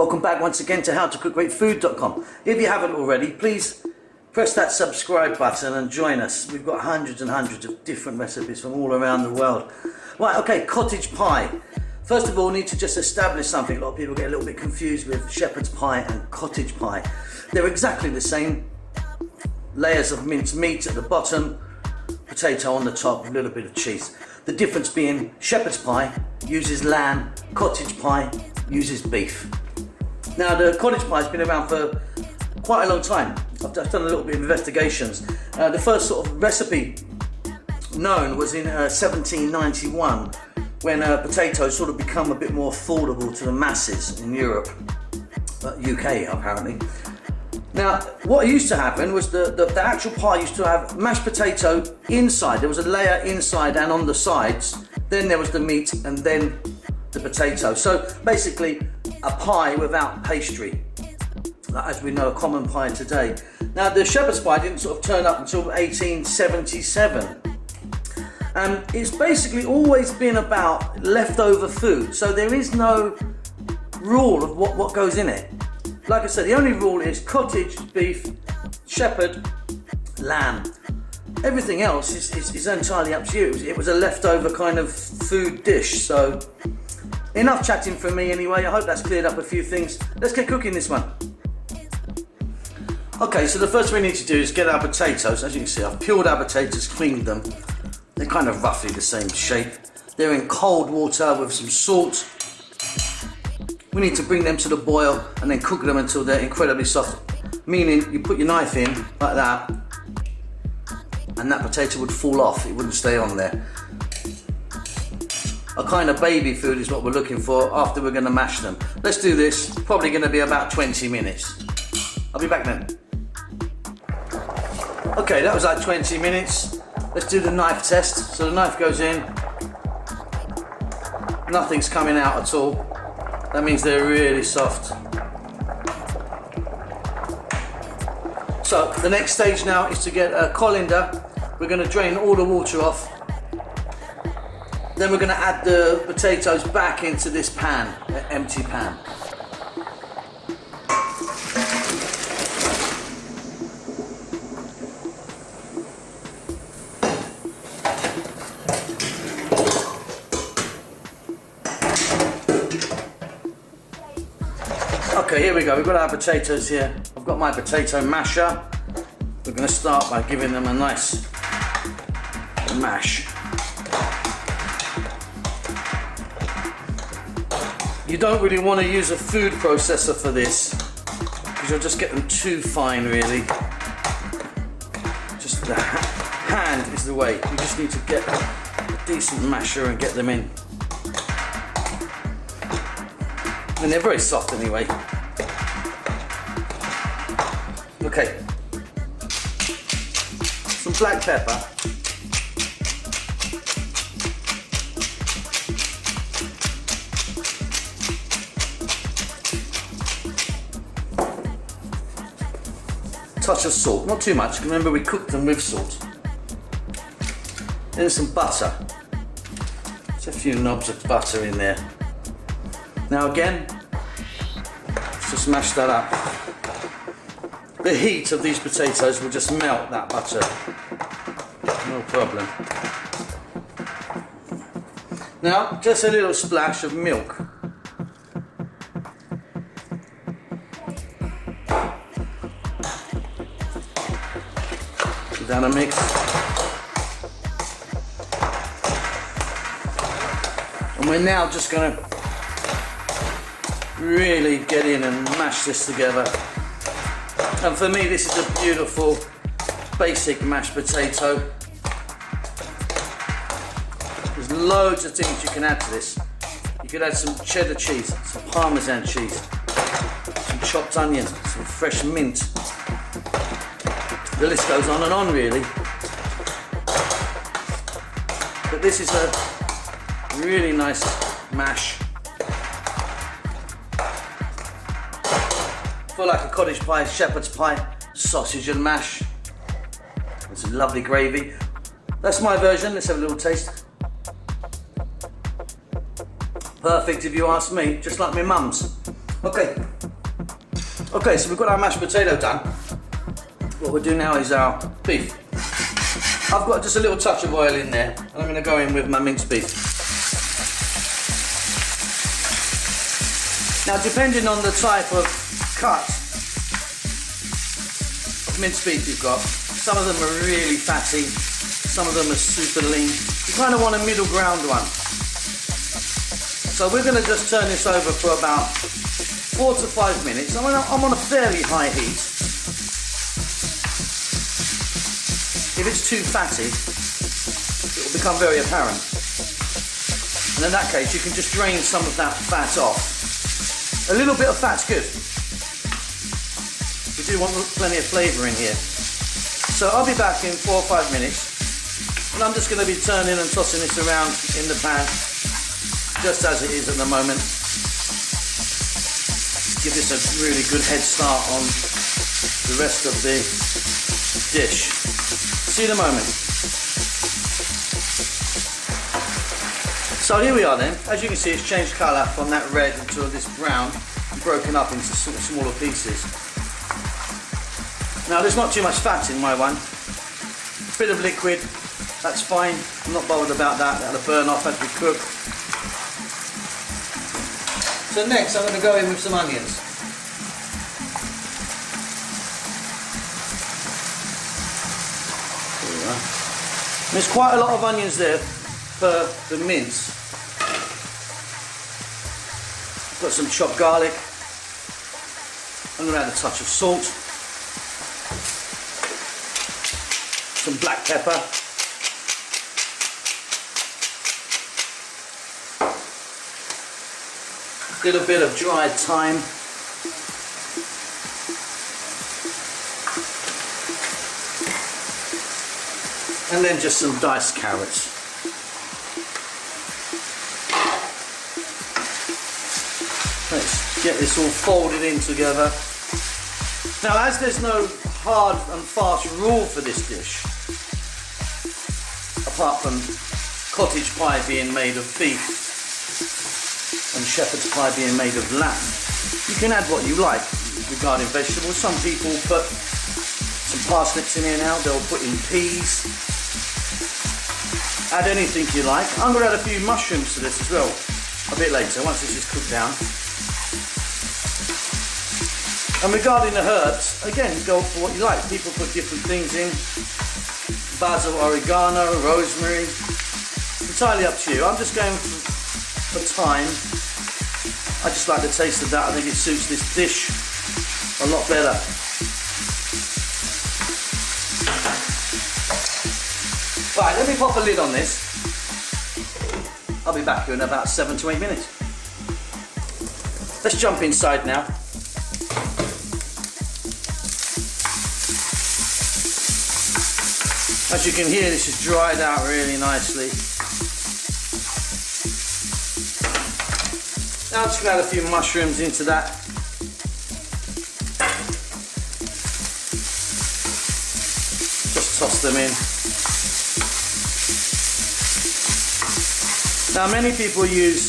Welcome back once again to howtocookgreatfood.com. If you haven't already, please press that subscribe button and join us. We've got hundreds and hundreds of different recipes from all around the world. Right, okay, cottage pie. First of all, we need to just establish something. A lot of people get a little bit confused with shepherd's pie and cottage pie. They're exactly the same. Layers of minced meat at the bottom, potato on the top, a little bit of cheese. The difference being shepherd's pie uses lamb, cottage pie uses beef. Now the cottage pie has been around for quite a long time. I've done a little bit of investigations. The first sort of recipe known was in 1791 when potatoes sort of become a bit more affordable to the masses in Europe, UK apparently. Now what used to happen was the actual pie used to have mashed potato inside. There was a layer inside and on the sides. Then there was the meat and then the potato. So basically a pie without pastry, as we know, a common pie today. Now the shepherd's pie didn't sort of turn up until 1877. And it's basically always been about leftover food. So there is no rule of what goes in it. Like I said, the only rule is cottage, beef, shepherd, lamb. Everything else is entirely up to you. It was a leftover kind of food dish. So enough chatting from me anyway. I hope that's cleared up a few things. Let's get cooking this one. Okay, so the first thing we need to do is get our potatoes. As you can see, I've peeled our potatoes, cleaned them. They're kind of roughly the same shape. They're in cold water with some salt. We need to bring them to the boil and then cook them until they're incredibly soft. Meaning you put your knife in like that and that potato would fall off, it wouldn't stay on there. A kind of baby food is what we're looking for after we're going to mash them. Let's do this, probably going to be about 20 minutes. I'll be back then. Okay, that was like 20 minutes. Let's do the knife test. So the knife goes in, nothing's coming out at all. That means they're really soft. So the next stage now is to get a colander. We're going to drain all the water off. Then we're going to add the potatoes back into this pan, an empty pan. Okay, here we go. We've got our potatoes here. I've got my potato masher. We're going to start by giving them a nice mash. You don't really want to use a food processor for this because you'll just get them too fine, really. Just the hand is the way. You just need to get a decent masher and get them in. And they're very soft anyway. Okay. Some black pepper. Touch of salt, not too much, remember we cooked them with salt. Then some butter. Just a few knobs of butter in there. Now again, let's just mash that up. The heat of these potatoes will just melt that butter. No problem. Now, just a little splash of milk. Give that a mix. And we're now just going to really get in and mash this together. And for me, this is a beautiful basic mashed potato. There's loads of things you can add to this. You could add some cheddar cheese, some parmesan cheese, some chopped onion, some fresh mint. The list goes on and on, really. But this is a really nice mash. For like a cottage pie, shepherd's pie, sausage and mash. And some lovely gravy. That's my version. Let's have a little taste. Perfect if you ask me, just like my mum's. Okay. Okay, so we've got our mashed potato done. What we'll do now is our beef. I've got just a little touch of oil in there, and I'm going to go in with my minced beef. Now, depending on the type of cut of minced beef you've got, some of them are really fatty, some of them are super lean. You kind of want a middle ground one. So we're going to just turn this over for about 4 to 5 minutes. I'm on a fairly high heat. If it's too fatty, it will become very apparent. And in that case, you can just drain some of that fat off. A little bit of fat's good. We do want plenty of flavour in here. So I'll be back in 4 or 5 minutes. And I'm just going to be turning and tossing this around in the pan, just as it is at the moment. Give this a really good head start on the rest of the dish. See you in a moment. So here we are then. As you can see, it's changed colour from that red to this brown, broken up into sort of smaller pieces. Now there's not too much fat in my one. A bit of liquid, that's fine. I'm not bothered about that. That'll burn off as we cook. So next I'm going to go in with some onions. There we are. There's quite a lot of onions there for the mince. Got some chopped garlic. I'm going to add a touch of salt. Some black pepper. A little bit of dried thyme. And then just some diced carrots. Let's get this all folded in together. Now, as there's no hard and fast rule for this dish, apart from cottage pie being made of beef and shepherd's pie being made of lamb, you can add what you like regarding vegetables. Some people put some parsnips in here now, they'll put in peas. Add anything you like. I'm going to add a few mushrooms to this as well a bit later, once this is cooked down. And regarding the herbs, again, go for what you like. People put different things in. Basil, oregano, rosemary. Entirely up to you. I'm just going for thyme. I just like the taste of that. I think it suits this dish a lot better. Right, let me pop a lid on this. I'll be back here in about 7 to 8 minutes. Let's jump inside now. As you can hear, this is dried out really nicely. Now I'm just going to add a few mushrooms into that. Just toss them in. Now many people use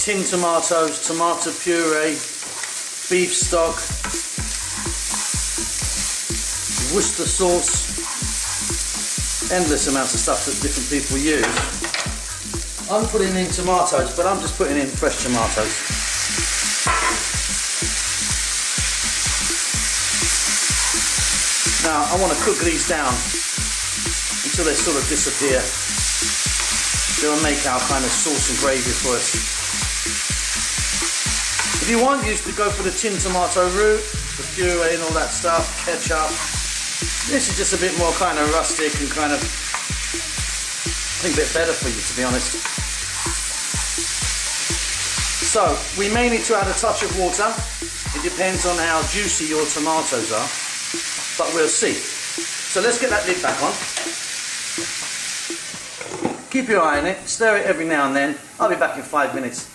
tin tomatoes, tomato puree, beef stock, Worcester sauce. Endless amounts of stuff that different people use. I'm putting in tomatoes, but I'm just putting in fresh tomatoes. Now I want to cook these down until they sort of disappear. They'll make our kind of sauce and gravy for us. If you want, you to go for the tin tomato route, the puree and all that stuff, ketchup. This is just a bit more kind of rustic and kind of, I think, a bit better for you, to be honest. So, we may need to add a touch of water. It depends on how juicy your tomatoes are, but we'll see. So let's get that lid back on. Keep your eye on it, stir it every now and then. I'll be back in 5 minutes.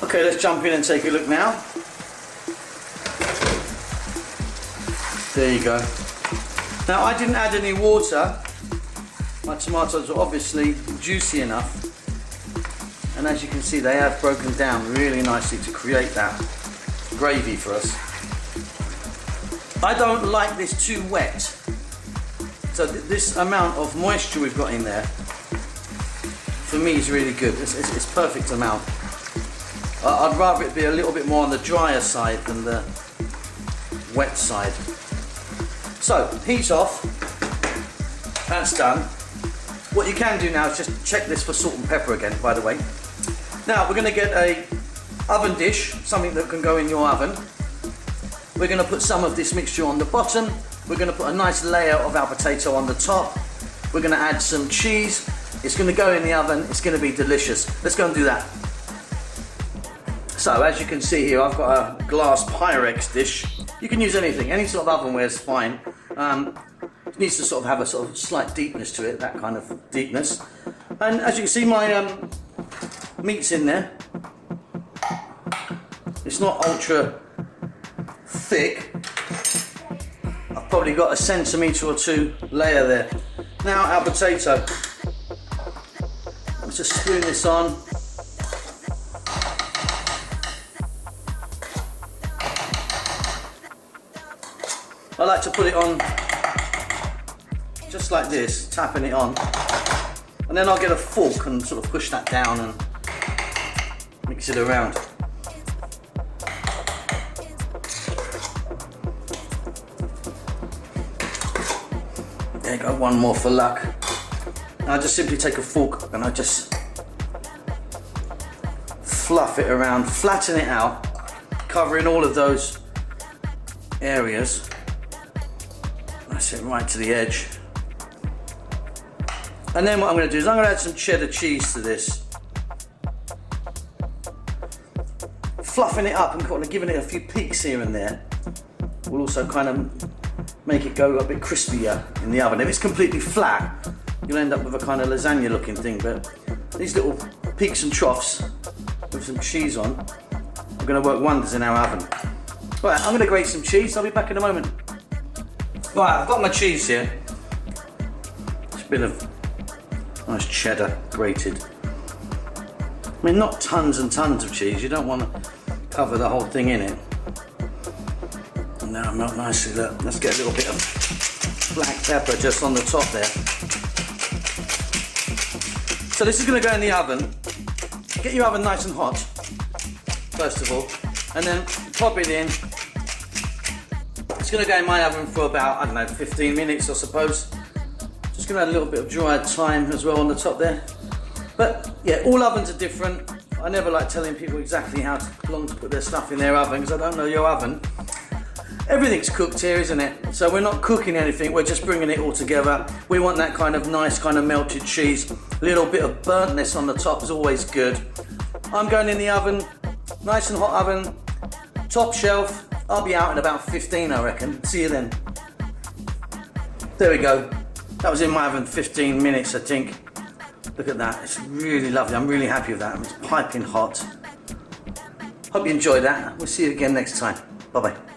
Okay, let's jump in and take a look now. There you go. Now I didn't add any water. My tomatoes are obviously juicy enough And as you can see, they have broken down really nicely to create that gravy for us. I don't like this too wet. So this amount of moisture we've got in there, for me, is really good. It's perfect amount. I'd rather it be a little bit more on the drier side than the wet side. So, heat's off. That's done. What you can do now is just check this for salt and pepper again, by the way. Now, we're going to get a oven dish, something that can go in your oven. We're going to put some of this mixture on the bottom. We're going to put a nice layer of our potato on the top. We're going to add some cheese. It's going to go in the oven. It's going to be delicious. Let's go and do that. So, as you can see here, I've got a glass Pyrex dish. You can use anything, any sort of ovenware is fine. It needs to sort of have a sort of slight deepness to it, that kind of deepness. And as you can see, my meat's in there. It's not ultra thick. I've probably got a centimetre or two layer there. Now our potato. Let's just spoon this on. I like to put it on just like this, tapping it on, and then I'll get a fork and sort of push that down and mix it around. There you go, one more for luck. And I just simply take a fork and I just fluff it around, flatten it out, covering all of those areas. That's it, right to the edge. And then what I'm going to do is I'm going to add some cheddar cheese to this. Fluffing it up and kind of giving it a few peaks here and there will also kind of make it go a bit crispier in the oven. If it's completely flat, you'll end up with a kind of lasagna looking thing, but these little peaks and troughs with some cheese on are going to work wonders in our oven. Right, I'm going to grate some cheese. I'll be back in a moment. Right, I've got my cheese here. It's a bit of nice cheddar grated. I mean, not tons and tons of cheese. You don't want to cover the whole thing in it. And now melt nicely. Look, let's get a little bit of black pepper just on the top there. So this is going to go in the oven. Get your oven nice and hot, first of all, and then pop it in. It's going to go in my oven for about, I don't know, 15 minutes I suppose. Just going to add a little bit of dried thyme as well on the top there. But yeah, all ovens are different. I never like telling people exactly how long to put their stuff in their oven because I don't know your oven. Everything's cooked here, isn't it? So we're not cooking anything, we're just bringing it all together. We want that kind of nice kind of melted cheese. A little bit of burntness on the top is always good. I'm going in the oven, nice and hot oven, top shelf. I'll be out in about 15, I reckon. See you then. There we go. That was in my oven 15 minutes, I think. Look at that, it's really lovely. I'm really happy with that. It's piping hot. Hope you enjoyed that. We'll see you again next time. Bye-bye.